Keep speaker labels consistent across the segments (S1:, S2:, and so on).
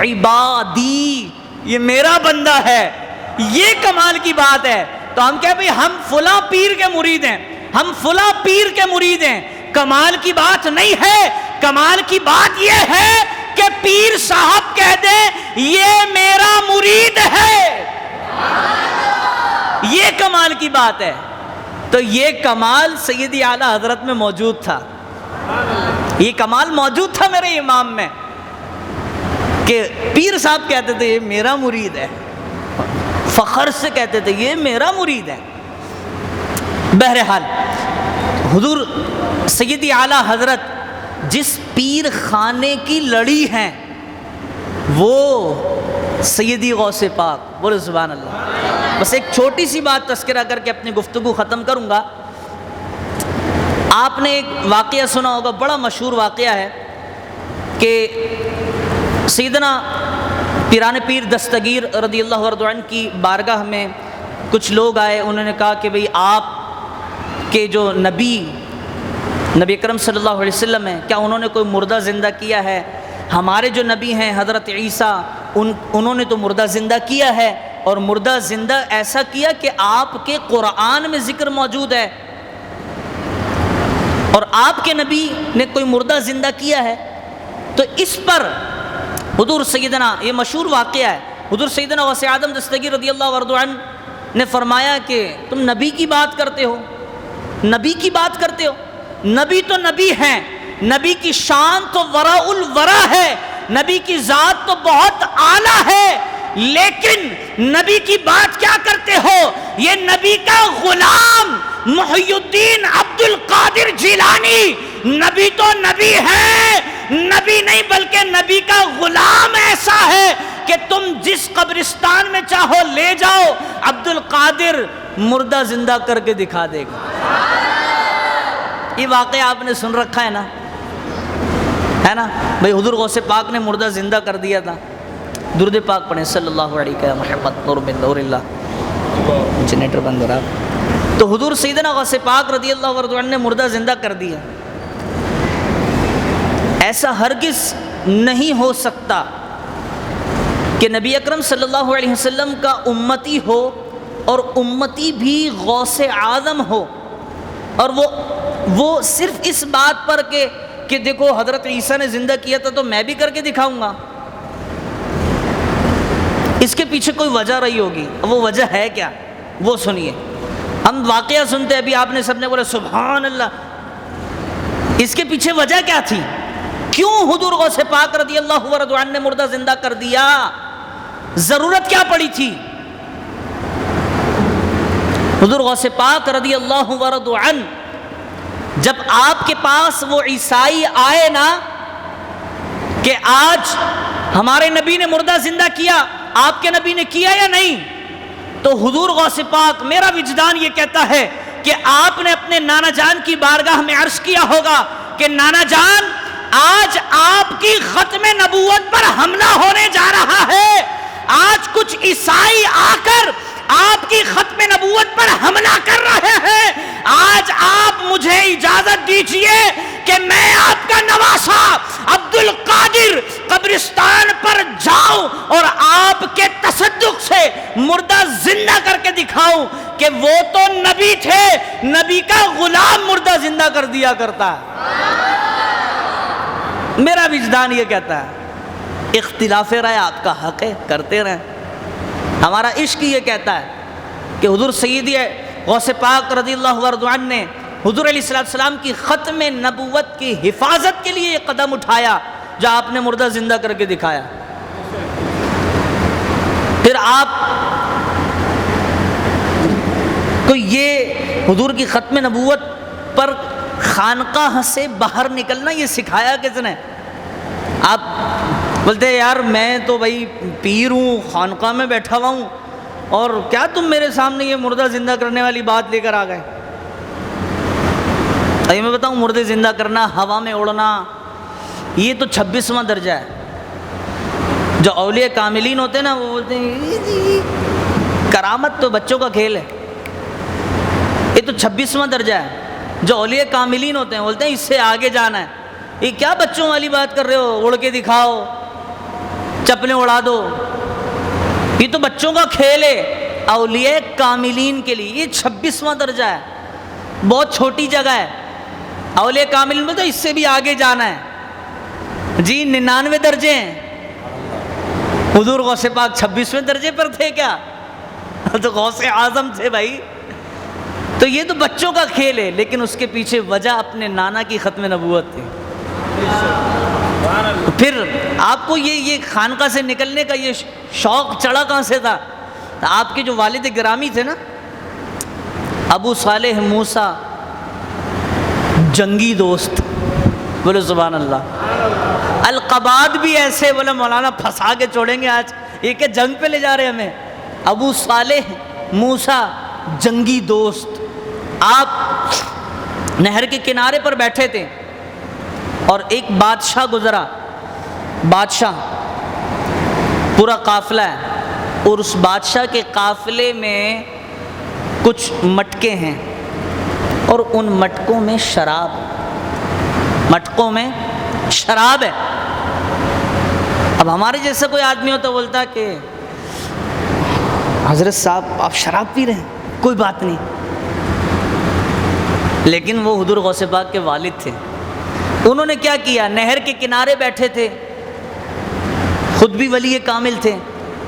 S1: عبادی، یہ میرا بندہ ہے، یہ کمال کی بات ہے۔ تو ہم کہے بھئی ہم فلاں پیر کے مرید ہیں، ہم فلاں پیر کے مرید ہیں، کمال کی بات نہیں ہے۔ کمال کی بات یہ ہے کہ پیر صاحب کہہ دیں یہ میرا مرید ہے، یہ کمال کی بات ہے۔ تو یہ کمال سیدی اعلیٰ حضرت میں موجود تھا، یہ کمال موجود تھا میرے امام میں کہ پیر صاحب کہتے تھے یہ میرا مرید ہے، فخر سے کہتے تھے یہ میرا مرید ہے۔ بہرحال حضور سیدی اعلیٰ حضرت جس پیر خانے کی لڑی ہیں وہ سیدی غوث پاک، بولے سبحان اللہ۔ بس ایک چھوٹی سی بات تذکرہ کر کے اپنی گفتگو ختم کروں گا۔ آپ نے ایک واقعہ سنا ہوگا، بڑا مشہور واقعہ ہے کہ سیدنا پیران پیر دستگیر رضی اللہ عنہ کی بارگاہ میں کچھ لوگ آئے، انہوں نے کہا کہ بھئی آپ کے جو نبی اکرم صلی اللہ علیہ وسلم ہیں، کیا انہوں نے کوئی مردہ زندہ کیا ہے؟ ہمارے جو نبی ہیں حضرت عیسیٰ، انہوں نے تو مردہ زندہ کیا ہے، اور مردہ زندہ ایسا کیا کہ آپ کے قرآن میں ذکر موجود ہے، اور آپ کے نبی نے کوئی مردہ زندہ کیا ہے۔ تو اس پر حضور سیدنا، یہ مشہور واقعہ ہے، حضور سیدنا غوث اعظم دستگیر رضی اللہ عنہ نے فرمایا کہ تم نبی کی بات کرتے ہو، نبی کی بات کرتے ہو، نبی تو نبی ہیں، نبی کی شان تو وراء الورا ہے، نبی کی ذات تو بہت اعلیٰ ہے، لیکن نبی کی بات کیا کرتے ہو؟ یہ نبی کا غلام محی الدین عبد القادر جیلانی نبی تو نبی ہے، نبی نہیں بلکہ نبی کا غلام ایسا ہے کہ تم جس قبرستان میں چاہو لے جاؤ، عبد القادر مردہ زندہ کر کے دکھا دے گا۔ یہ واقعہ آپ نے سن رکھا ہے نا، ہے نا بھئی حضور غوث پاک نے مردہ زندہ کر دیا تھا۔ درود پاک پڑھیں صلی اللہ علیہ محمد نور من نور اللہ۔ جنریٹر بند ہو رہا۔ تو حضور سیدنا غوث پاک رضی اللہ عنہ نے مردہ زندہ کر دیا۔ ایسا ہرگز نہیں ہو سکتا کہ نبی اکرم صلی اللہ علیہ وسلم کا امتی ہو اور امتی بھی غوث اعظم ہو، اور وہ صرف اس بات پر کہ دیکھو حضرت عیسیٰ نے زندہ کیا تھا تو میں بھی کر کے دکھاؤں گا۔ اس کے پیچھے کوئی وجہ رہی ہوگی، وہ وجہ ہے کیا وہ سنیے۔ ہم واقعہ سنتے ابھی آپ نے سب نے بولے سبحان اللہ، اس کے پیچھے وجہ کیا تھی؟ کیوں حضور غوث پاک رضی اللہ عنہ نے مردہ زندہ کر دیا؟ ضرورت کیا پڑی تھی؟ حضور غوث پاک رضی اللہ عنہ جب آپ کے پاس وہ عیسائی آئے نا کہ آج ہمارے نبی نے مردہ زندہ کیا، آپ کے نبی نے کیا یا نہیں؟ تو حضور غوث پاک، میرا وجدان یہ کہتا ہے کہ آپ نے اپنے نانا جان کی بارگاہ میں عرض کیا ہوگا کہ نانا جان آج آپ کی ختم نبوت پر حملہ ہونے جا رہا ہے، آج کچھ عیسائی آ کر آپ کی ختم نبوت پر حملہ کر رہے ہیں، آج آپ مجھے اجازت دیجئے کہ میں آپ کا نواسا عبد القادر قبرستان پر جاؤں اور آپ کے تصدق سے مردہ زندہ کر کے دکھاؤں کہ وہ تو نبی تھے، نبی کا غلام مردہ زندہ کر دیا کرتا ہے۔ میرا وجدان یہ کہتا ہے اختلاف رائے آپ کا حق ہے، کرتے رہیں۔ ہمارا عشق یہ کہتا ہے کہ حضور سیدی غوث پاک رضی اللہ عنہ نے حضور علیہ السلام کی ختم نبوت کی حفاظت کے لیے یہ قدم اٹھایا جو آپ نے مردہ زندہ کر کے دکھایا۔ پھر آپ کو یہ حضور کی ختم نبوت پر خانقاہ سے باہر نکلنا یہ سکھایا کس نے؟ آپ بولتے ہیں یار میں تو بھائی پیر ہوں، خانقاہ میں بیٹھا ہوا ہوں، اور کیا تم میرے سامنے یہ مردہ زندہ کرنے والی بات لے کر آ گئے؟ ابھی میں بتاؤں، مردے زندہ کرنا، ہوا میں اڑنا، یہ تو 26واں درجہ ہے۔ جو اولیاء کاملین ہوتے ہیں نا، وہ بولتے ہیں کرامت تو بچوں کا کھیل ہے، یہ تو 26واں درجہ ہے۔ جو اولیاء کاملین ہوتے ہیں بولتے ہیں اس سے آگے جانا ہے، یہ کیا بچوں والی بات کر رہے ہو، اڑ کے دکھاؤ۔ چپلیں اڑا دو. یہ تو بچوں کا کھیل ہے. اولیاء کاملین کے لیے یہ 26واں درجہ ہے, بہت چھوٹی جگہ ہے. اولیاء کاملین میں تو اس سے بھی آگے جانا ہے جی. 99 درجے ہیں. حضور غوث پاک 26ویں درجے پر تھے کیا؟ تو غوث اعظم تھے بھائی. تو یہ تو بچوں کا کھیل ہے, لیکن اس کے پیچھے وجہ اپنے نانا کی ختم نبوت تھی. پھر آپ کو یہ خانقاہ سے نکلنے کا یہ شوق چڑھا کہاں سے تھا؟ آپ کے جو والد گرامی تھے نا, ابو صالح موسیٰ, جنگی دوست, بولے سبحان اللہ. القباد بھی ایسے, بولے مولانا پھنسا کے چھوڑیں گے آج, یہ کہ جنگ پہ لے جا رہے ہمیں. ابو صالح موسیٰ جنگی دوست. آپ نہر کے کنارے پر بیٹھے تھے اور ایک بادشاہ گزرا. بادشاہ, پورا قافلہ ہے, اور اس بادشاہ کے قافلے میں کچھ مٹکے ہیں, اور ان مٹکوں میں شراب, مٹکوں میں شراب ہے. اب ہمارے جیسا کوئی آدمی ہوتا بولتا کہ حضرت صاحب آپ شراب پی رہے ہیں, کوئی بات نہیں. لیکن وہ حضور غوث پاک کے والد تھے. انہوں نے کیا کیا؟ نہر کے کنارے بیٹھے تھے, خود بھی ولی کامل تھے.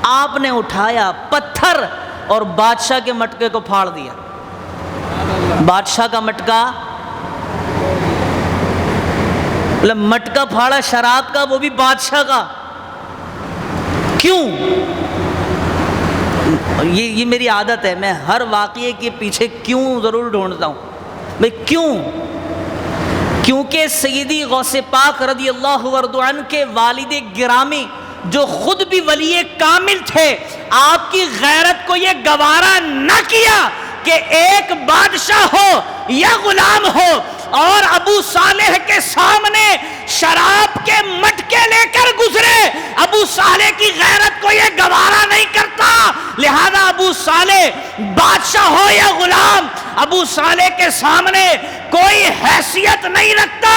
S1: آپ نے اٹھایا پتھر اور بادشاہ کے مٹکے کو پھاڑ دیا. بادشاہ کا مٹکا, مٹکا پھاڑا شراب کا, وہ بھی بادشاہ کا. کیوں؟ یہ میری عادت ہے, میں ہر واقعے کے پیچھے کیوں ضرور ڈھونڈتا ہوں. بھئی کیوں؟ کیونکہ سیدی غوث پاک رضی اللہ عنہ کے والد گرامی جو خود بھی ولی کامل تھے, آپ کی غیرت کو یہ گوارا نہ کیا کہ ایک بادشاہ ہو یا غلام ہو اور ابو صالح کے سامنے شراب کے مٹکے لے کر گزرے. ابو صالح کی غیرت کو یہ گوارا نہیں کرتا. لہذا ابو صالح بادشاہ ہو یا غلام, ابو صالح کے سامنے کوئی حیثیت نہیں رکھتا.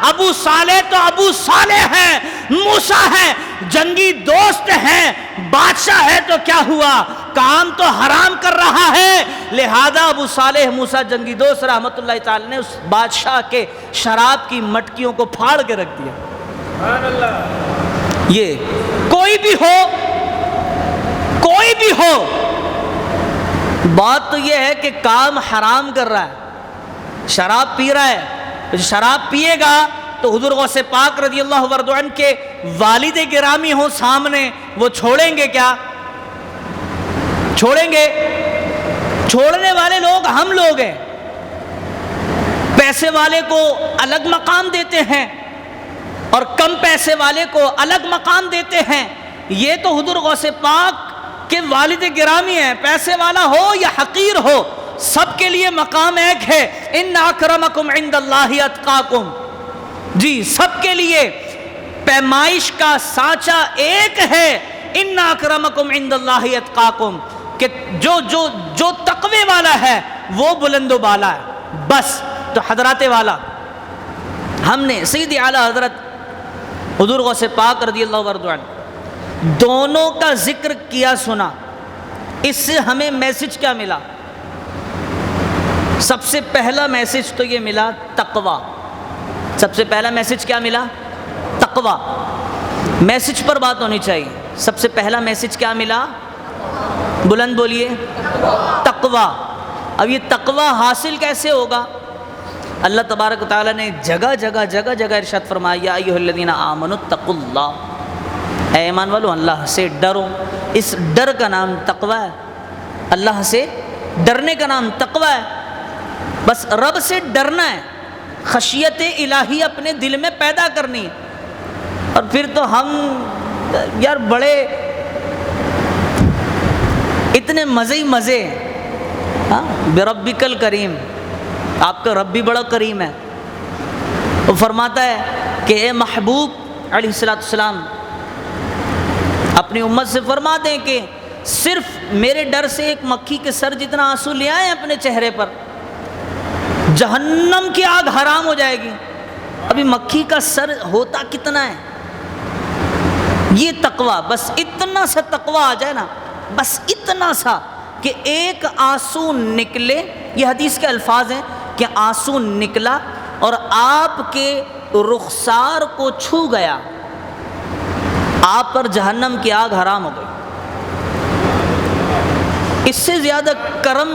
S1: ابو صالح تو ابو صالح ہے, موسیٰ ہے, جنگی دوست ہیں. بادشاہ ہے تو کیا ہوا, کام تو حرام کر رہا ہے. لہذا ابو صالح موسیٰ جنگی دوست رحمت اللہ تعالی نے اس بادشاہ کے شراب کی مٹکیوں کو پھاڑ کے رکھ دیا. سبحان اللہ. یہ کوئی بھی ہو, کوئی بھی ہو, بات تو یہ ہے کہ کام حرام کر رہا ہے, شراب پی رہا ہے. شراب پیے گا تو حضور غوث پاک رضی اللہ عنہ کے والد گرامی ہوں سامنے, وہ چھوڑیں گے کیا؟ چھوڑیں گے؟ چھوڑنے والے لوگ ہم لوگ ہیں. پیسے والے کو الگ مقام دیتے ہیں اور کم پیسے والے کو الگ مقام دیتے ہیں. یہ تو حضور غوث پاک کے والد گرامی ہیں, پیسے والا ہو یا حقیر ہو, سب کے لیے مقام ایک ہے. ان اکرمکم عند اللہ اتقاکم. جی, سب کے لیے پیمائش کا سانچہ ایک ہے. ان اکرمکم عند اللہ اتقاکم, کہ جو تقوی والا ہے وہ بلند و بالا ہے. بس. تو حضرات والا, ہم نے سیدی اعلیٰ حضرت حضور غوث پاک رضی اللہ عنہ دونوں کا ذکر کیا سنا. اس سے ہمیں میسج کیا ملا؟ سب سے پہلا میسج تو یہ ملا تقوی. سب سے پہلا میسج کیا ملا؟ تقوی. میسج پر بات ہونی چاہیے. سب سے پہلا میسج کیا ملا؟ بلند بولیے, تقوی. اب یہ تقوی حاصل کیسے ہوگا؟ اللہ تبارک و تعالیٰ نے جگہ جگہ ارشاد فرمایا, یا ایھا الذین آمنوا اتقوا اللہ, اے ایمان والو اللہ سے ڈرو. اس ڈر کا نام تقوی ہے. اللہ سے ڈرنے کا نام تقوی ہے. بس رب سے ڈرنا ہے, خشیت الہی اپنے دل میں پیدا کرنی ہے. اور پھر تو ہم یار بڑے اتنے مزے ہی مزے. بربک الکریم, آپ کا رب بھی بڑا کریم ہے. وہ فرماتا ہے کہ اے محبوب علیہ السلام اپنی امت سے فرما دیں کہ صرف میرے ڈر سے ایک مکھی کے سر جتنا آنسو لے آئیں اپنے چہرے پر, جہنم کی آگ حرام ہو جائے گی. ابھی مکھی کا سر ہوتا کتنا ہے؟ یہ تقوی، بس اتنا سا تقوی آ جائے نا، بس اتنا سا کہ ایک آنسو نکلے، یہ حدیث کے الفاظ ہیں کہ آنسو نکلا اور آپ کے رخسار کو چھو گیا، آپ پر جہنم کی آگ حرام ہو گئی۔ اس سے زیادہ کرم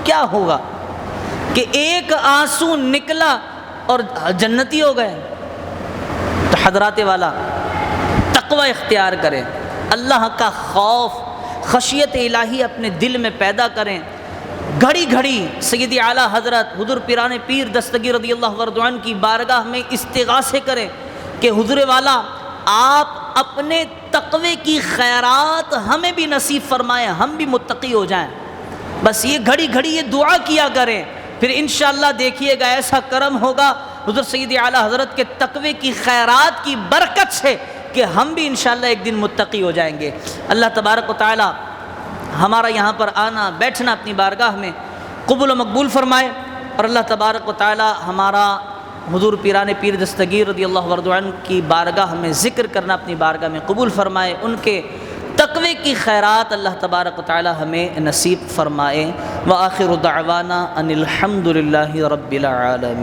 S1: کیا ہوگا کہ ایک آنسو نکلا اور جنتی ہو گئے۔ تو حضرات والا تقوی اختیار کریں، اللہ کا خوف، خشیت الہی اپنے دل میں پیدا کریں، گھڑی گھڑی سیدی اعلیٰ حضرت حضور پیران پیر دستگیر رضی اللہ عنہ کی بارگاہ میں استغاثے کریں کہ حضور والا آپ اپنے تقوی کی خیرات ہمیں بھی نصیب فرمائیں، ہم بھی متقی ہو جائیں۔ بس یہ گھڑی گھڑی یہ دعا کیا کریں، پھر انشاءاللہ دیکھیے گا ایسا کرم ہوگا حضور سیدی اعلیٰ حضرت کے تقوی کی خیرات کی برکت سے کہ ہم بھی انشاءاللہ ایک دن متقی ہو جائیں گے۔ اللہ تبارک و تعالی ہمارا یہاں پر آنا بیٹھنا اپنی بارگاہ میں قبول و مقبول فرمائے، اور اللہ تبارک و تعالی ہمارا حضور پیران پیر دستگیر رضی اللہ عنہ کی بارگاہ میں ذکر کرنا اپنی بارگاہ میں قبول فرمائے، ان کے تقوی کی خیرات اللہ تبارک و تعالی ہمیں نصیب فرمائے۔ وآخر دعوانا ان الحمد للہ رب العالمین۔